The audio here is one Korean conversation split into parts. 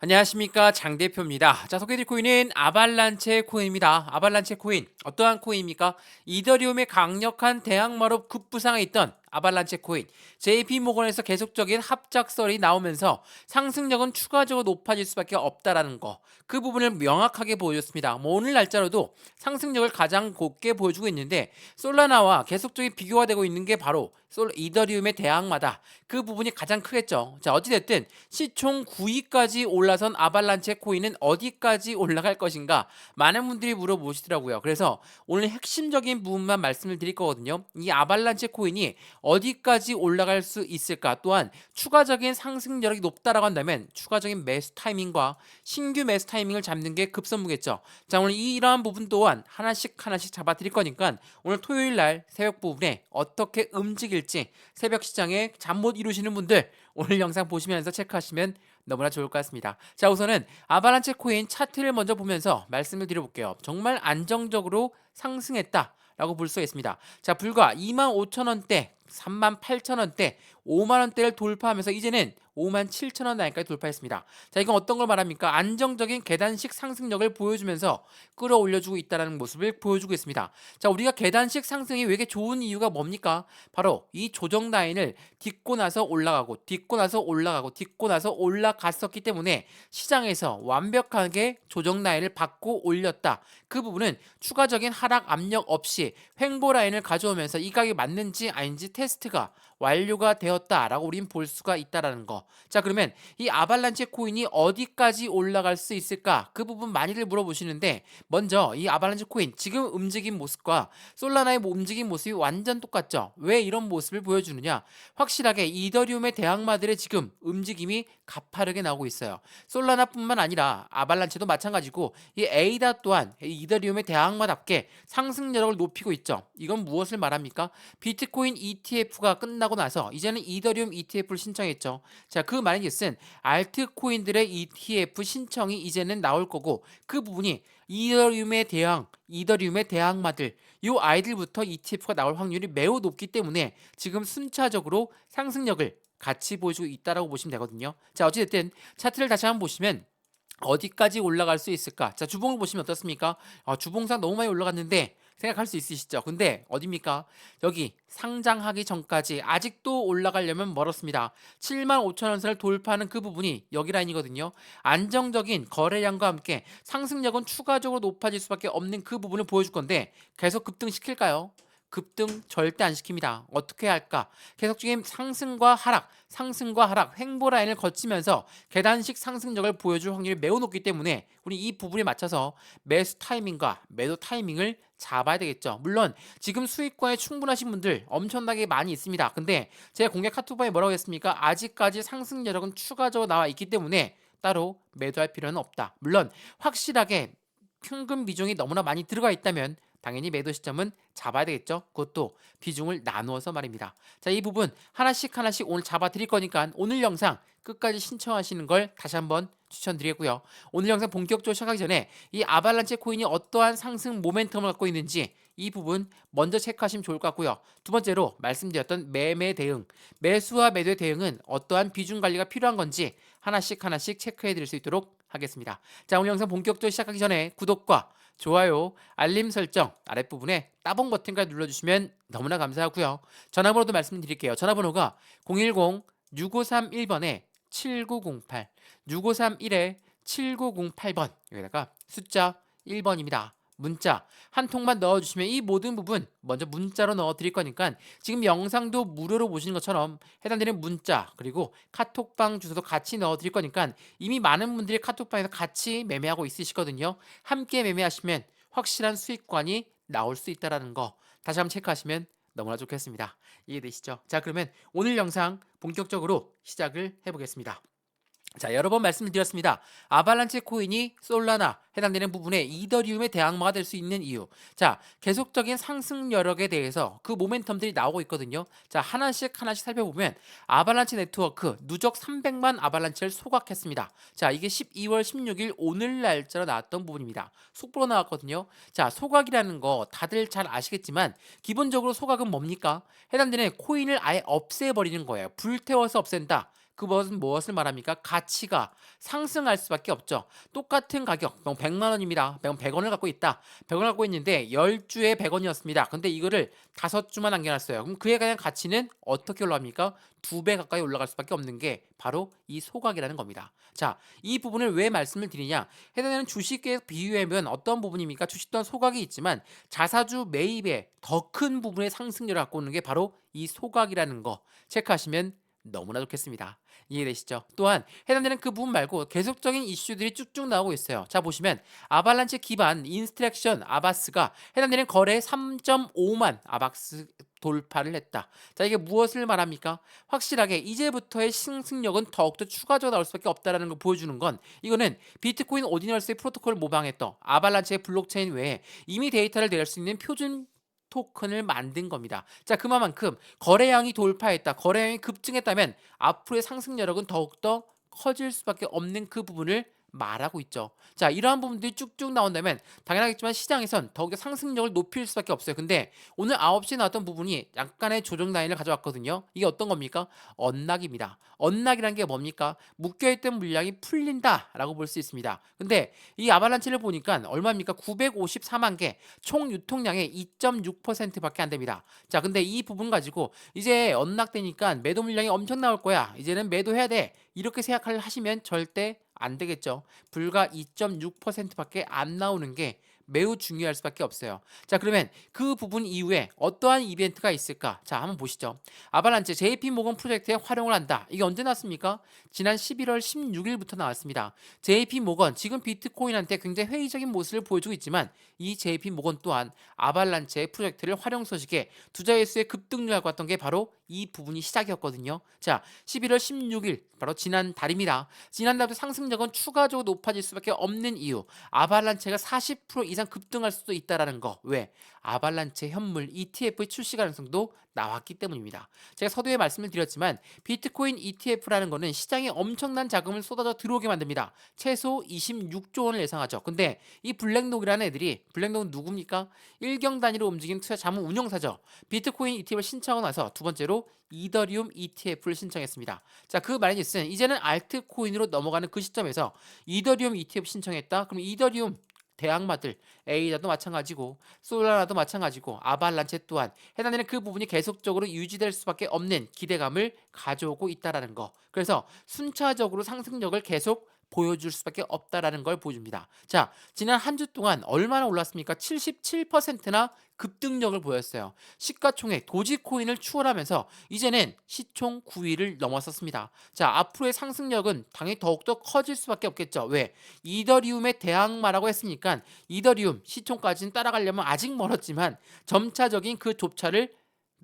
안녕하십니까, 장 대표입니다. 자, 소개해드릴 코인은 아발란체 코인입니다. 아발란체 코인 어떠한 코인입니까? 이더리움의 강력한 대항마로 급부상해 있던 아발란체 코인, JP모건에서 계속적인 합작설이 나오면서 상승력은 추가적으로 높아질 수밖에 없다라는 거, 그 부분을 명확하게 보여줬습니다. 오늘 날짜로도 상승력을 가장 곱게 보여주고 있는데, 솔라나와 계속적인 비교가 되고 있는 게 바로 이더리움의 대항마다. 그 부분이 가장 크겠죠. 자, 어찌됐든 시총 9위까지 올라선 아발란체 코인은 어디까지 올라갈 것인가, 많은 분들이 물어보시더라고요. 그래서 오늘 핵심적인 부분만 말씀을 드릴 거거든요. 이 아발란체 코인이 어디까지 올라갈 수 있을까, 또한 추가적인 상승력이 높다라고 한다면 추가적인 매수 타이밍과 신규 매수 타이밍을 잡는 게 급선무겠죠. 자, 오늘 이러한 부분 또한 하나씩 잡아 드릴 거니까 오늘 토요일 날 새벽 부분에 어떻게 움직일지, 새벽 시장에 잠 못 이루시는 분들 오늘 영상 보시면서 체크하시면 너무나 좋을 것 같습니다. 자, 우선은 아발란체 코인 차트를 먼저 보면서 말씀을 드려볼게요. 정말 안정적으로 상승했다라고 볼 수가 있습니다. 자, 불과 25,000원대, 38,000원대, 5만원대를 돌파하면서 이제는 57,000원 라인까지 돌파했습니다. 자, 이건 어떤 걸 말합니까? 안정적인 계단식 상승력을 보여주면서 끌어올려주고 있다는 모습을 보여주고 있습니다. 자, 우리가 계단식 상승이 왜 이렇게 좋은 이유가 뭡니까? 바로 이 조정 라인을 딛고 나서 올라가고, 딛고 나서 올라가고, 딛고 나서 올라갔었기 때문에 시장에서 완벽하게 조정 라인을 받고 올렸다. 그 부분은 추가적인 하락 압력 없이 횡보 라인을 가져오면서 이 가격이 맞는지 아닌지 테스트가 완료가 되었다라고 우린 볼 수가 있다라는 거. 자, 그러면 이 아발란체 코인이 어디까지 올라갈 수 있을까? 그 부분 많이들 물어보시는데, 먼저 이 아발란체 코인 지금 움직인 모습과 솔라나의 움직인 모습이 완전 똑같죠. 왜 이런 모습을 보여주느냐? 확실하게 이더리움의 대항마들의 지금 움직임이 가파르게 나오고 있어요. 솔라나뿐만 아니라 아발란체도 마찬가지고 이 에이다 또한 이더리움의 대항마답게 상승력을 높이고 있죠. 이건 무엇을 말합니까? 비트코인 ETF가 끝나고 나서 이제는 이더리움 ETF를 신청했죠. 자, 그 말인즉슨 알트코인들의 ETF 신청이 이제는 나올 거고, 그 부분이 이더리움의 대항마들, 요 아이들부터 ETF가 나올 확률이 매우 높기 때문에 지금 순차적으로 상승력을 같이 보여주고 있다라고 보시면 되거든요. 자, 어찌됐든 차트를 다시 한번 보시면 어디까지 올라갈 수 있을까? 자, 주봉을 보시면 어떻습니까? 주봉상 너무 많이 올라갔는데 생각할 수 있으시죠? 근데 어딥니까? 여기 상장하기 전까지 아직도 올라가려면 멀었습니다. 75,000원 선을 돌파하는 그 부분이 여기 라인이거든요. 안정적인 거래량과 함께 상승력은 추가적으로 높아질 수밖에 없는 그 부분을 보여줄 건데, 계속 급등시킬까요? 급등 절대 안 시킵니다. 어떻게 할까? 계속적인 상승과 하락, 횡보 라인을 거치면서 계단식 상승력을 보여줄 확률이 매우 높기 때문에 우리 이 부분에 맞춰서 매수 타이밍과 매도 타이밍을 잡아야 되겠죠. 물론 지금 수익권에 충분하신 분들 엄청나게 많이 있습니다. 근데 제가 공개 카톡방에 뭐라고 했습니까? 아직까지 상승 여력은 추가적으로 나와 있기 때문에 따로 매도할 필요는 없다. 물론 확실하게 평균 비중이 너무나 많이 들어가 있다면 당연히 매도 시점은 잡아야 되겠죠. 그것도 비중을 나누어서 말입니다. 자, 이 부분 하나씩 오늘 잡아 드릴 거니까 오늘 영상 끝까지 신청하시는 걸 다시 한번 추천드리고요. 오늘 영상 본격적으로 시작하기 전에 이 아발란체 코인이 어떠한 상승 모멘텀을 갖고 있는지 이 부분 먼저 체크하시면 좋을 것 같고요. 두 번째로 말씀드렸던 매매 대응, 매수와 매도의 대응은 어떠한 비중 관리가 필요한 건지 하나씩 체크해 드릴 수 있도록 하겠습니다. 자, 오늘 영상 본격적으로 시작하기 전에 구독과 좋아요, 알림 설정 아랫부분에 따봉 버튼까지 눌러주시면 너무나 감사하고요. 전화번호도 말씀드릴게요. 전화번호가 010-6531번에 7908, 6531에 7908번, 여기다가 숫자 1번입니다. 문자 한 통만 넣어주시면 이 모든 부분 먼저 문자로 넣어드릴 거니까 지금 영상도 무료로 보시는 것처럼 해당되는 문자 그리고 카톡방 주소도 같이 넣어드릴 거니까 이미 많은 분들이 카톡방에서 같이 매매하고 있으시거든요. 함께 매매하시면 확실한 수익관이 나올 수 있다는 거 다시 한번 체크하시면 너무나 좋겠습니다. 이해되시죠? 자, 그러면 오늘 영상 본격적으로 시작을 해보겠습니다. 자, 여러 번 말씀드렸습니다. 아발란체 코인이 솔라나 해당되는 부분에 이더리움의 대항마가 될 수 있는 이유. 자, 계속적인 상승 여력에 대해서 그 모멘텀들이 나오고 있거든요. 자, 하나씩 살펴보면 아발란체 네트워크 누적 300만 아발란체를 소각했습니다. 자, 이게 12월 16일 오늘 날짜로 나왔던 부분입니다. 속보로 나왔거든요. 자, 소각이라는 거 다들 잘 아시겠지만 기본적으로 소각은 뭡니까? 해당되는 코인을 아예 없애버리는 거예요. 불태워서 없앤다. 그것은 무엇을 말합니까? 가치가 상승할 수밖에 없죠. 똑같은 가격, 100만 원입니다. 100원을 갖고 있다. 100원을 갖고 있는데 10주에 100원이었습니다. 근데 이거를 5주만 남겨놨어요. 그럼 그에 대한 가치는 어떻게 올라갑니까? 2배 가까이 올라갈 수밖에 없는 게 바로 이 소각이라는 겁니다. 자, 이 부분을 왜 말씀을 드리냐? 해당되는 주식에 비유하면 어떤 부분입니까? 주식 또한 소각이 있지만 자사주 매입에 더 큰 부분의 상승률을 갖고 오는 게 바로 이 소각이라는 거 체크하시면 너무나 좋겠습니다. 이해되시죠? 또한 해당되는 그 부분 말고 계속적인 이슈들이 쭉쭉 나오고 있어요. 자, 보시면 아발란체 기반 인스트랙션 아바스가 해당되는 거래 3.5만 아박스 돌파를 했다. 자, 이게 무엇을 말합니까? 확실하게 이제부터의 상승력은 더욱더 추가적으로 나올 수밖에 없다라는 걸 보여주는 건, 이거는 비트코인 오디널스의 프로토콜을 모방했던 아발란체의 블록체인 외에 이미 데이터를 내릴 수 있는 표준 토큰을 만든 겁니다. 자, 그만큼 거래량이 돌파했다, 거래량이 급증했다면 앞으로의 상승 여력은 더욱더 커질 수밖에 없는 그 부분을 말하고 있죠. 자, 이러한 부분들이 쭉쭉 나온다면 당연하겠지만 시장에선 더욱더 상승력을 높일 수밖에 없어요. 근데 오늘 9시에 나왔던 부분이 약간의 조정 라인을 가져왔거든요. 이게 어떤 겁니까? 언락입니다. 언락이라는 게 뭡니까? 묶여있던 물량이 풀린다라고 볼 수 있습니다. 근데 이 아발란체를 보니까 얼마입니까? 954만 개, 총 유통량의 2.6%밖에 안 됩니다. 자, 근데 이 부분 가지고 이제 언락되니까 매도 물량이 엄청 나올 거야, 이제는 매도해야 돼, 이렇게 생각을 하시면 절대 안 되겠죠. 불과 2.6%밖에 안 나오는 게 매우 중요할 수밖에 없어요. 자, 그러면 그 부분 이후에 어떠한 이벤트가 있을까? 자, 한번 보시죠. 아발란체 JP 모건 프로젝트에 활용을 한다. 이게 언제 나왔습니까? 지난 11월 16일부터 나왔습니다. JP 모건, 지금 비트코인한테 굉장히 회의적인 모습을 보여주고 있지만 이 JP 모건 또한 아발란체 프로젝트를 활용 소식에 투자 회수의 급등률을 갖고 왔던 게 바로 이 부분이 시작이었거든요. 자, 11월 16일 바로 지난 달입니다. 지난달부터 상승력은 추가적으로 높아질 수밖에 없는 이유, 아발란체가 40% 이상 급등할 수도 있다라는 거. 왜? 아발란체 현물 ETF의 출시 가능성도 나왔기 때문입니다. 제가 서두에 말씀을 드렸지만 비트코인 ETF라는 거는 시장에 엄청난 자금을 쏟아져 들어오게 만듭니다. 최소 26조 원을 예상하죠. 근데 이 블랙록이라는 애들이, 블랙록은 누굽니까? 일경 단위로 움직이는 투자 자문 운용사죠. 비트코인 ETF를 신청하고 나서 두 번째로 이더리움 ETF를 신청했습니다. 자, 그 말인즉슨 이제는 알트코인으로 넘어가는 그 시점에서 이더리움 ETF 신청했다. 그럼 이더리움 대항마들 에이다도 마찬가지고 솔라나도 마찬가지고 아발란체 또한 해당되는 그 부분이 계속적으로 유지될 수밖에 없는 기대감을 가져오고 있다라는 거. 그래서 순차적으로 상승력을 계속 보여줄 수밖에 없다라는 걸 보여줍니다. 자, 지난 한 주 동안 얼마나 올랐습니까? 77%나 급등력을 보였어요. 시가총액 도지코인을 추월하면서 이제는 시총 9위를 넘어섰습니다. 자, 앞으로의 상승력은 당연히 더욱더 커질 수밖에 없겠죠. 왜? 이더리움의 대항마라고 했으니까 이더리움 시총까지는 따라가려면 아직 멀었지만 점차적인 그 좁차를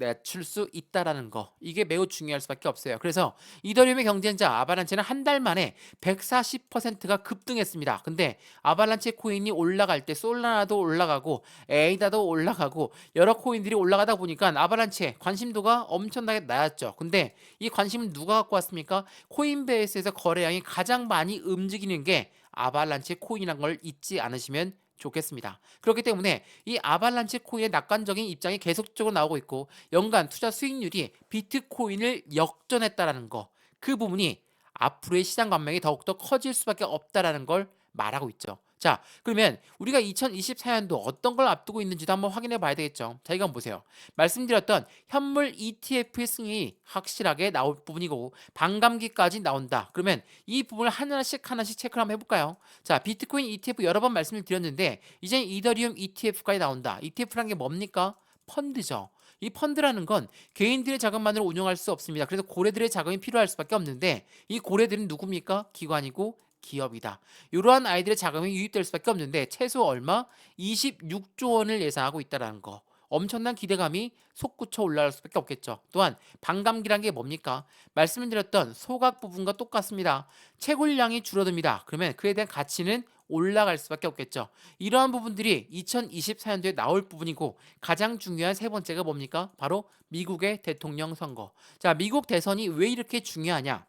낮출 수 있다라는 거, 이게 매우 중요할 수밖에 없어요. 그래서 이더리움의 경쟁자 아발란체는 한 달 만에 140%가 급등했습니다. 근데 아발란체 코인이 올라갈 때 솔라나도 올라가고 에이다도 올라가고 여러 코인들이 올라가다 보니까 아발란체 관심도가 엄청나게 낮았죠. 근데 이 관심은 누가 갖고 왔습니까? 코인베이스에서 거래량이 가장 많이 움직이는 게 아발란체 코인이란 걸 잊지 않으시면 좋겠습니다. 그렇기 때문에 이 아발란체 코인의 낙관적인 입장이 계속적으로 나오고 있고 연간 투자 수익률이 비트코인을 역전했다라는 거, 그 부분이 앞으로의 시장 감명이 더욱더 커질 수밖에 없다라는 걸 말하고 있죠. 자, 그러면 우리가 2024년도 어떤 걸 앞두고 있는지도 한번 확인해 봐야 되겠죠. 자, 이거 한번 보세요. 말씀드렸던 현물 ETF의 승인이 확실하게 나올 부분이고 반감기까지 나온다. 그러면 이 부분을 하나씩 체크를 한번 해볼까요? 자, 비트코인 ETF 여러 번 말씀을 드렸는데 이제 이더리움 ETF까지 나온다. ETF라는 게 뭡니까? 펀드죠. 이 펀드라는 건 개인들의 자금만으로 운영할 수 없습니다. 그래서 고래들의 자금이 필요할 수밖에 없는데 이 고래들은 누굽니까? 기관이고 기업이다. 이러한 아이들의 자금이 유입될 수밖에 없는데 최소 얼마? 26조 원을 예상하고 있다는 거. 엄청난 기대감이 솟구쳐 올라갈 수밖에 없겠죠. 또한 반감기란 게 뭡니까? 말씀을 드렸던 소각 부분과 똑같습니다. 채굴량이 줄어듭니다. 그러면 그에 대한 가치는 올라갈 수밖에 없겠죠. 이러한 부분들이 2024년도에 나올 부분이고 가장 중요한 세 번째가 뭡니까? 바로 미국의 대통령 선거. 자, 미국 대선이 왜 이렇게 중요하냐?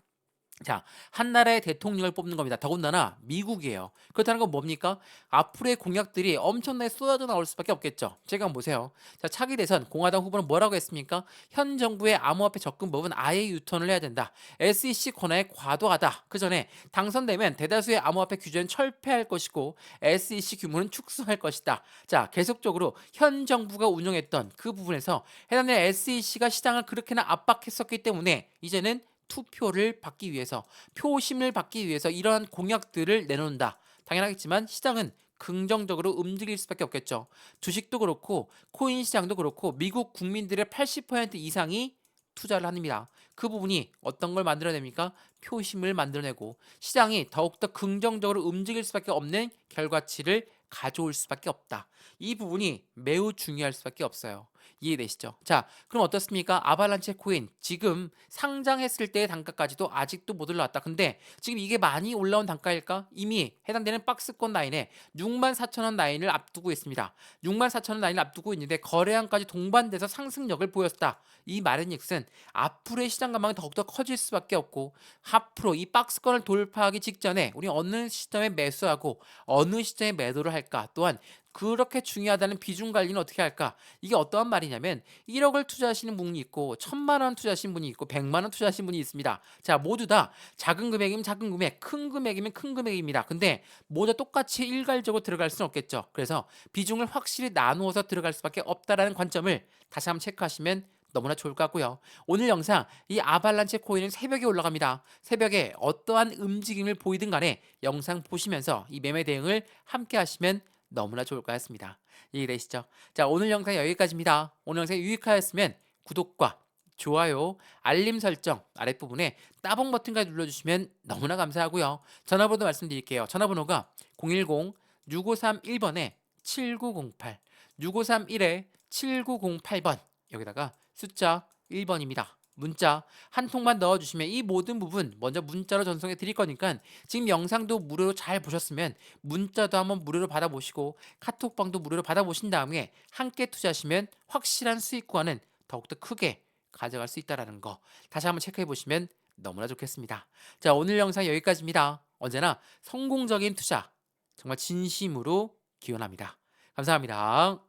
자, 한 나라의 대통령을 뽑는 겁니다. 더군다나 미국이에요. 그렇다는 건 뭡니까? 앞으로의 공약들이 엄청나게 쏟아져 나올 수밖에 없겠죠. 제가 한번 보세요. 자, 차기 대선 공화당 후보는 뭐라고 했습니까? 현 정부의 암호화폐 접근법은 아예 유턴을 해야 된다. SEC 권한이 과도하다. 그 전에 당선되면 대다수의 암호화폐 규제는 철폐할 것이고 SEC 규모는 축소할 것이다. 자, 계속적으로 현 정부가 운영했던 그 부분에서 해당되는 SEC가 시장을 그렇게나 압박했었기 때문에 이제는 투표를 받기 위해서, 표심을 받기 위해서 이러한 공약들을 내놓는다. 당연하겠지만 시장은 긍정적으로 움직일 수밖에 없겠죠. 주식도 그렇고 코인 시장도 그렇고 미국 국민들의 80% 이상이 투자를 합니다. 그 부분이 어떤 걸 만들어냅니까? 표심을 만들어내고 시장이 더욱더 긍정적으로 움직일 수밖에 없는 결과치를 가져올 수밖에 없다. 이 부분이 매우 중요할 수밖에 없어요. 이해되시죠? 자, 그럼 어떻습니까? 아발란체 코인 지금 상장했을 때의 단가까지도 아직도 못 올라왔다. 근데 지금 이게 많이 올라온 단가일까? 이미 해당되는 박스권 라인에 64,000원 라인을 앞두고 있습니다. 64,000원 라인을 앞두고 있는데 거래량까지 동반돼서 상승력을 보였다. 이 말은즉슨 앞으로의 시장 전망은 더욱더 커질 수밖에 없고 앞으로 이 박스권을 돌파하기 직전에 우리 어느 시점에 매수하고 어느 시점에 매도를 할까? 또한 그렇게 중요하다는 비중 관리는 어떻게 할까? 이게 어떠한 말이냐면 1억을 투자하시는 분이 있고 1,000만 원 투자하시는 분이 있고 100만 원 투자하시는 분이 있습니다. 자, 모두 다 작은 금액이면 작은 금액, 큰 금액이면 큰 금액입니다. 근데 모두 똑같이 일괄적으로 들어갈 수는 없겠죠. 그래서 비중을 확실히 나누어서 들어갈 수밖에 없다라는 관점을 다시 한번 체크하시면 너무나 좋을 것 같고요. 오늘 영상 이 아발란체 코인은 새벽에 올라갑니다. 새벽에 어떠한 움직임을 보이든 간에 영상 보시면서 이 매매 대응을 함께 하시면 너무나 좋을 것 같습니다. 이해되시죠? 자, 오늘 영상 여기까지입니다. 오늘 영상이 유익하였으면 구독과 좋아요, 알림 설정 아랫부분에 따봉 버튼까지 눌러주시면 너무나 감사하고요. 전화번호 말씀드릴게요. 전화번호가 010-6531번에 7908, 6531에 7908번 여기다가 숫자 1번입니다. 문자 한 통만 넣어주시면 이 모든 부분 먼저 문자로 전송해 드릴 거니까 지금 영상도 무료로 잘 보셨으면 문자도 한번 무료로 받아보시고 카톡방도 무료로 받아보신 다음에 함께 투자하시면 확실한 수익과는 더욱더 크게 가져갈 수 있다는 거 다시 한번 체크해 보시면 너무나 좋겠습니다. 자, 오늘 영상 여기까지입니다. 언제나 성공적인 투자 정말 진심으로 기원합니다. 감사합니다.